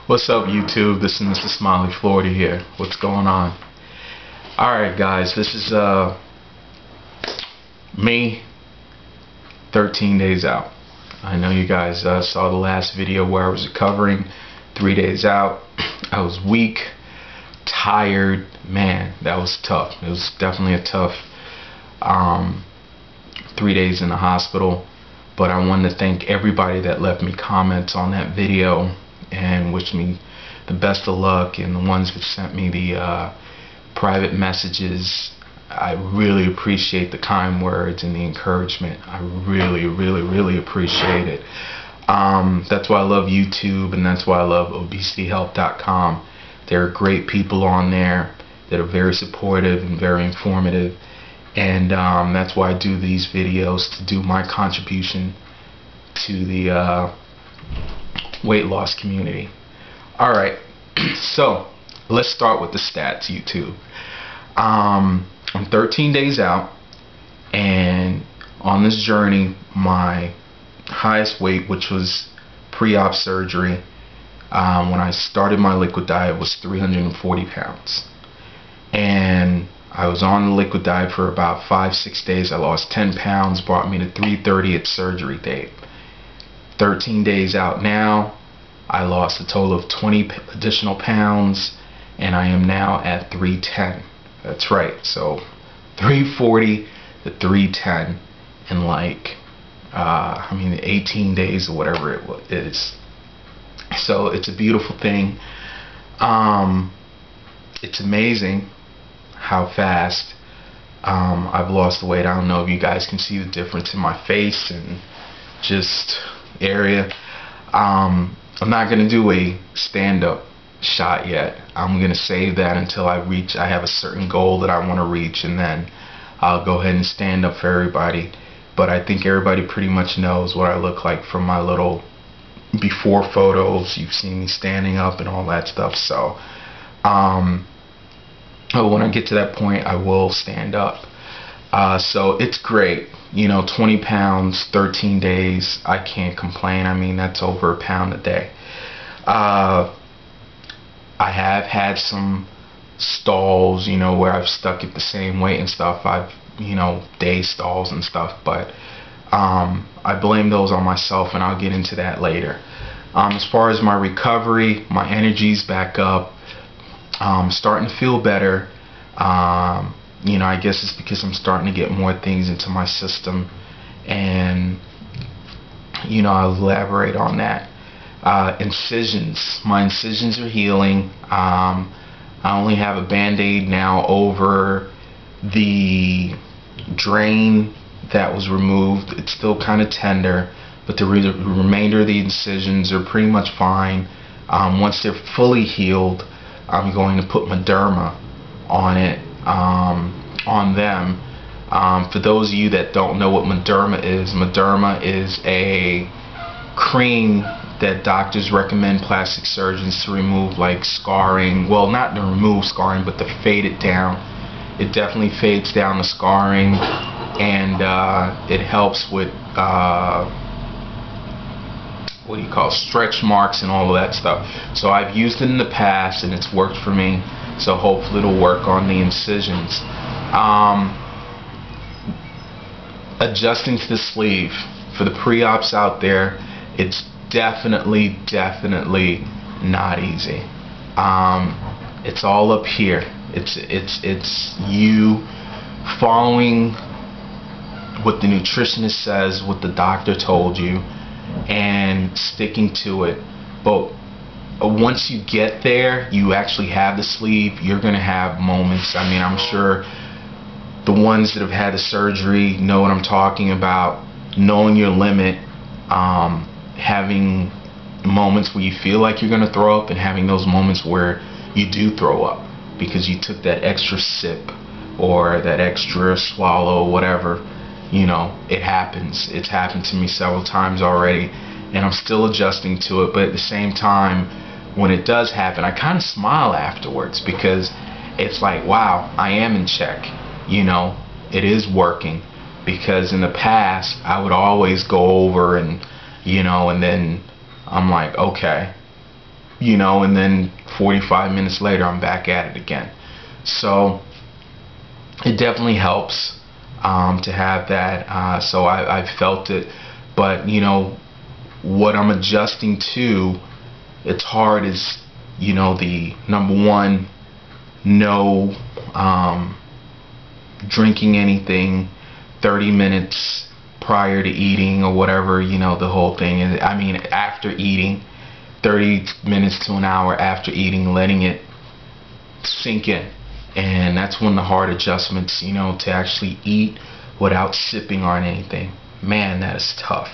What's up, YouTube? This is Mr. Smiley Florida here. What's going on? Alright guys, this is me 13 days out. I know you guys saw the last video where I was recovering 3 days out. I was weak, tired. Man, that was tough. It was definitely a tough 3 days in the hospital. But I wanted to thank everybody that left me comments on that video and wished me the best of luck, and the ones that sent me the private messages. I really appreciate the kind words and the encouragement. I really appreciate it. That's why I love YouTube, and that's why I love obesityhelp.com. There are great people on there that are very supportive and very informative, and that's why I do these videos, to do my contribution to the weight loss community. Alright, so let's start with the stats, YouTube. I'm 13 days out, and on this journey, my highest weight, which was pre-op surgery, when I started my liquid diet, was 340 pounds. And I was on the liquid diet for about 5-6 days. I lost 10 pounds, brought me to 330 at surgery date. 13 days out now, I lost a total of 20 additional pounds, and I am now at 310. That's right, so 340 to 310 in like 18 days or whatever it is. So it's a beautiful thing. It's amazing how fast I've lost the weight. I don't know if you guys can see the difference in my face and just area. I'm not going to do a stand-up shot yet. I'm going to save that until I have a certain goal that I want to reach, and then I'll go ahead and stand up for everybody. But I think everybody pretty much knows what I look like from my little before photos. You've seen me standing up and all that stuff. So when I get to that point, I will stand up. So it's great. 20 pounds, 13 days. I can't complain. I mean, that's over a pound a day. I have had some stalls, where I've stuck at the same weight and stuff. I've, day stalls and stuff, but I blame those on myself, and I'll get into that later. As far as my recovery, my energy's back up. Starting to feel better. I guess it's because I'm starting to get more things into my system, and I'll elaborate on that. Incisions. My incisions are healing. I only have a band-aid now over the drain that was removed. It's still kind of tender, but the remainder of the incisions are pretty much fine. Once they're fully healed, I'm going to put Mederma on it, on them. For those of you that don't know what Mederma is a cream that doctors recommend plastic surgeons to remove, like scarring. Well, not to remove scarring, but to fade it down. It definitely fades down the scarring, and it helps with stretch marks and all of that stuff. So I've used it in the past, and it's worked for me. So hopefully it'll work on the incisions. Adjusting to the sleeve for the pre-ops out there, it's definitely not easy. It's all up here. It's you following what the nutritionist says, what the doctor told you, and sticking to it. But once you get there, you actually have the sleeve, you're going to have moments. I mean, I'm sure the ones that have had the surgery know what I'm talking about. Knowing your limit, having moments where you feel like you're going to throw up, and having those moments where you do throw up because you took that extra sip or that extra swallow, whatever. It happens. It's happened to me several times already, and I'm still adjusting to it. But at the same time, when it does happen, I kind of smile afterwards, because it's like, wow, I am in check. It is working. Because in the past, I would always go over and, and then I'm like, okay, you know, and then 45 minutes later I'm back at it again. So it definitely helps to have that. So I've felt it, but you know what I'm adjusting to, it's hard, is, you know, the number one, no drinking anything 30 minutes prior to eating or whatever, you know, the whole thing. And I mean, after eating, 30 minutes to an hour after eating, letting it sink in. And that's one of the hard adjustments, you know, to actually eat without sipping on anything. Man, that is tough.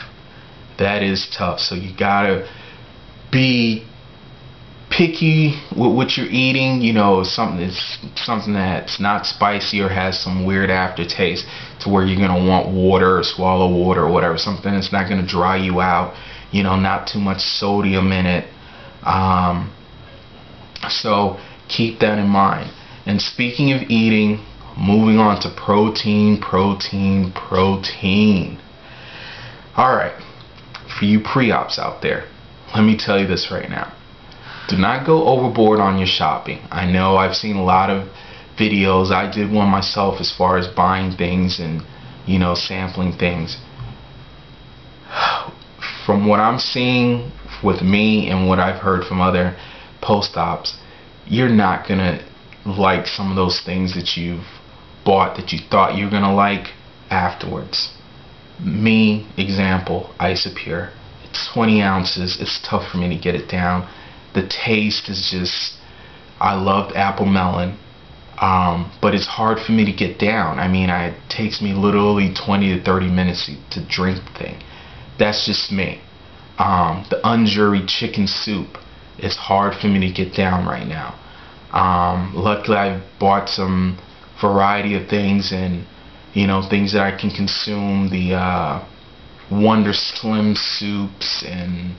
That is tough. So you gotta be picky with what you're eating. You know, something that's not spicy or has some weird aftertaste to where you're gonna want water or swallow water or whatever. Something that's not gonna dry you out. You know, not too much sodium in it. So keep that in mind. And speaking of eating, moving on to protein. Alright, for you pre-ops out there, let me tell you this right now. Do not go overboard on your shopping. I know I've seen a lot of videos. I did one myself as far as buying things and, you know, sampling things. From what I'm seeing with me and what I've heard from other post-ops, you're not going to like some of those things that you've bought that you thought you were going to like afterwards. Me, example, Isopure. It's 20 ounces. It's tough for me to get it down. The taste is just, I loved apple melon, but it's hard for me to get down. I mean, it takes me literally 20 to 30 minutes to drink the thing. That's just me. The unjuried chicken soup is hard for me to get down right now. Luckily I bought some variety of things, and you know, things that I can consume, the Wonder Slim soups and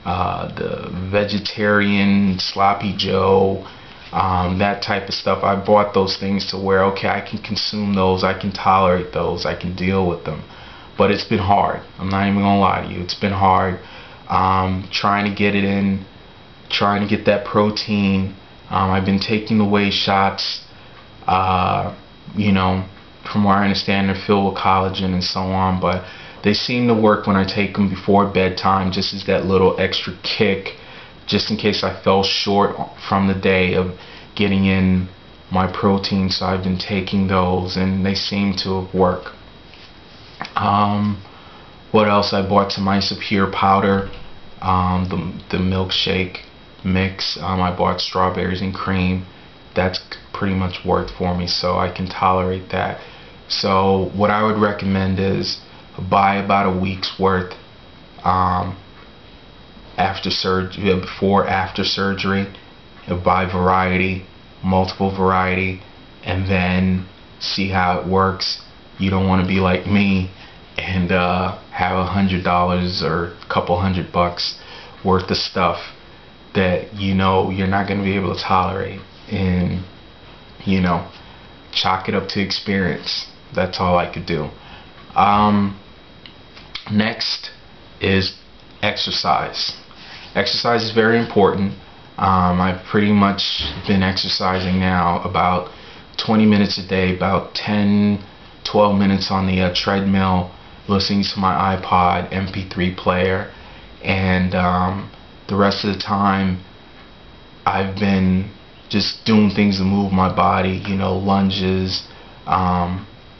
the vegetarian Sloppy Joe, that type of stuff. I bought those things to where, okay, I can consume those, I can tolerate those, I can deal with them. But it's been hard. I'm not even gonna lie to you. It's been hard trying to get it in, trying to get that protein. I've been taking the whey shots, you know, from where I understand they're filled with collagen and so on, but they seem to work when I take them before bedtime, just as that little extra kick, just in case I fell short from the day of getting in my protein. So I've been taking those, and they seem to have worked. What else? I bought some Isopure powder, the milkshake mix. I bought strawberries and cream. That's pretty much worked for me, so I can tolerate that. So what I would recommend is buy about a week's worth after surgery, before, after surgery. Buy variety, multiple variety, and then see how it works. You don't want to be like me and have $100 or a couple $100 worth of stuff that you know you're not going to be able to tolerate, and you know, chalk it up to experience. That's all I could do. Next is exercise. Exercise is very important. I've pretty much been exercising now about 20 minutes a day, about 10-12 minutes on the treadmill, listening to my iPod MP3 player, and the rest of the time I've been just doing things to move my body, you know, lunges,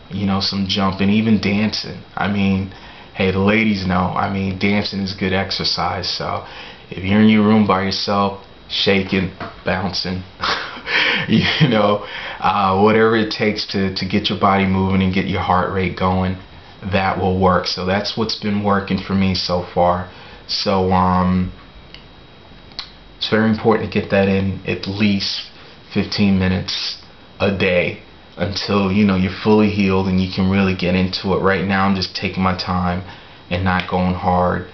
you know, some jumping, even dancing. I mean, hey, the ladies know, I mean, dancing is good exercise. So if you're in your room by yourself, shaking, bouncing, you know, whatever it takes to get your body moving and get your heart rate going, that will work. So that's what's been working for me so far. So it's very important to get that in at least 15 minutes a day until, you know, you're fully healed and you can really get into it. Right now I'm just taking my time and not going hard.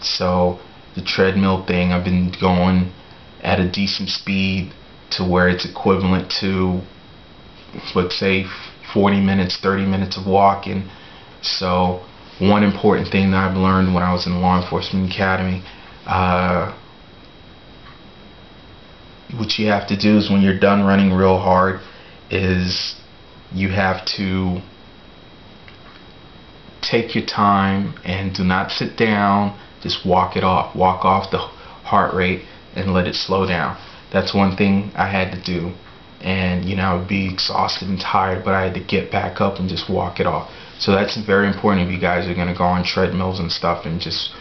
So the treadmill thing, I've been going at a decent speed to where it's equivalent to, let's say, 40 minutes, 30 minutes of walking. So one important thing that I've learned when I was in law enforcement academy, what you have to do is when you're done running real hard is you have to take your time and do not sit down. Just walk it off. Walk off the heart rate and let it slow down. That's one thing I had to do. And I would be exhausted and tired, but I had to get back up and just walk it off. So that's very important if you guys are going to go on treadmills and stuff and just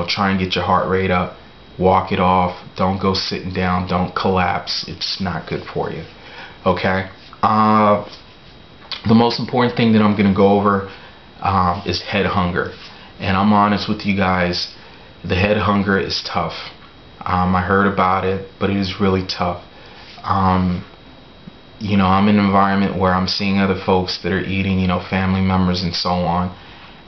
try and get your heart rate up. Walk it off. Don't go sitting down. Don't collapse. It's not good for you. Okay. The most important thing that I'm going to go over is head hunger. And I'm honest with you guys, the head hunger is tough. I heard about it, but it is really tough. I'm in an environment where I'm seeing other folks that are eating, family members and so on,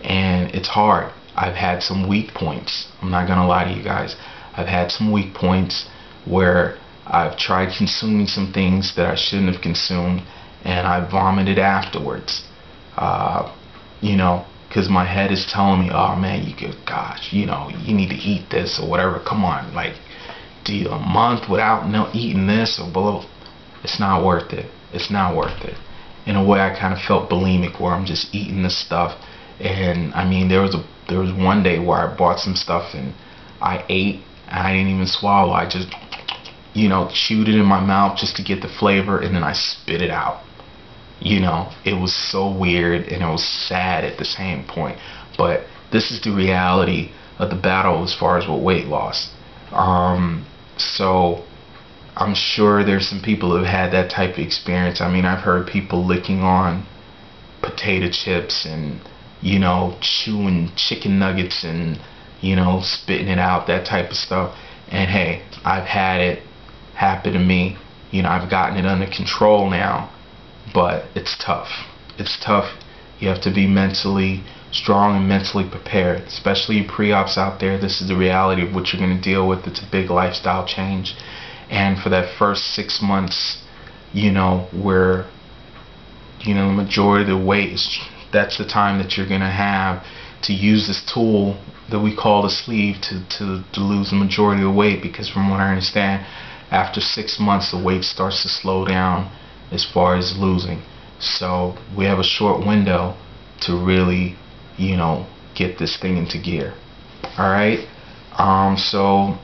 and it's hard. I've had some weak points. I'm not gonna lie to you guys. I've had some weak points where I've tried consuming some things that I shouldn't have consumed, and I vomited afterwards. Because my head is telling me, oh man, gosh, you need to eat this or whatever. Come on, like, a month without eating this or below. It's not worth it. It's not worth it. In a way, I kind of felt bulimic, where I'm just eating this stuff. And I mean, there was one day where I bought some stuff and I ate and I didn't even swallow. I just chewed it in my mouth just to get the flavor, and then I spit it out. It was so weird and it was sad at the same point. But this is the reality of the battle as far as with weight loss. So I'm sure there's some people who have had that type of experience. I mean, I've heard people licking on potato chips and chewing chicken nuggets and spitting it out, that type of stuff. And hey, I've had it happen to me. I've gotten it under control now, but it's tough. It's tough. You have to be mentally strong and mentally prepared, especially you pre-ops out there. This is the reality of what you're going to deal with. It's a big lifestyle change. And for that first 6 months, where the majority of the weight that's the time that you're going to have to use this tool that we call the sleeve to lose the majority of the weight. Because from what I understand, after 6 months the weight starts to slow down as far as losing. So we have a short window to really get this thing into gear. Alright, so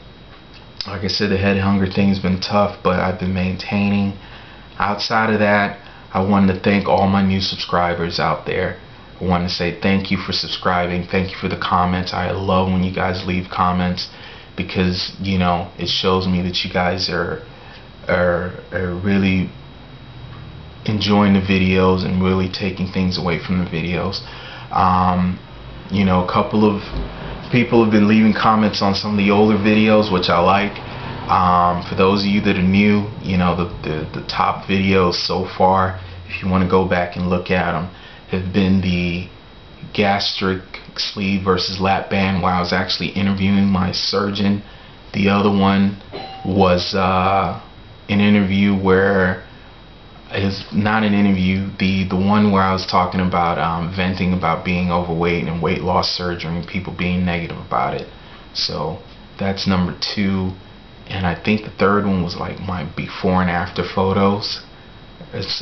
like I said, the head hunger thing has been tough, but I've been maintaining. Outside of that, I wanted to thank all my new subscribers out there. I want to say thank you for subscribing. Thank you for the comments. I love when you guys leave comments, because it shows me that you guys are really enjoying the videos and really taking things away from the videos. A couple of people have been leaving comments on some of the older videos, which I like. For those of you that are new, the top videos so far, if you want to go back and look at them, have been the gastric sleeve versus lap band, where I was actually interviewing my surgeon. The other one was an interview where it's not an interview. The one where I was talking about venting about being overweight and weight loss surgery and people being negative about it. So that's number 2. And I think the third one was like my before and after photos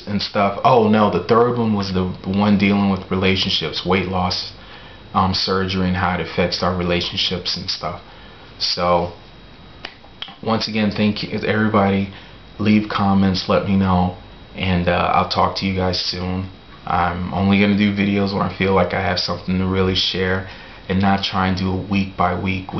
and stuff. Oh no, the third one was the one dealing with relationships, weight loss surgery, and how it affects our relationships and stuff. So once again, thank you everybody. Leave comments, let me know, and I'll talk to you guys soon. I'm only going to do videos when I feel like I have something to really share, and not try and do it week by week.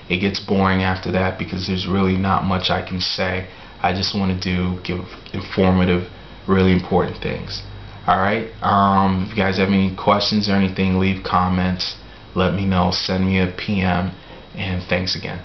It gets boring after that, because there's really not much I can say. I just want to give informative, really important things. Alright, if you guys have any questions or anything, leave comments, let me know, send me a PM, and thanks again.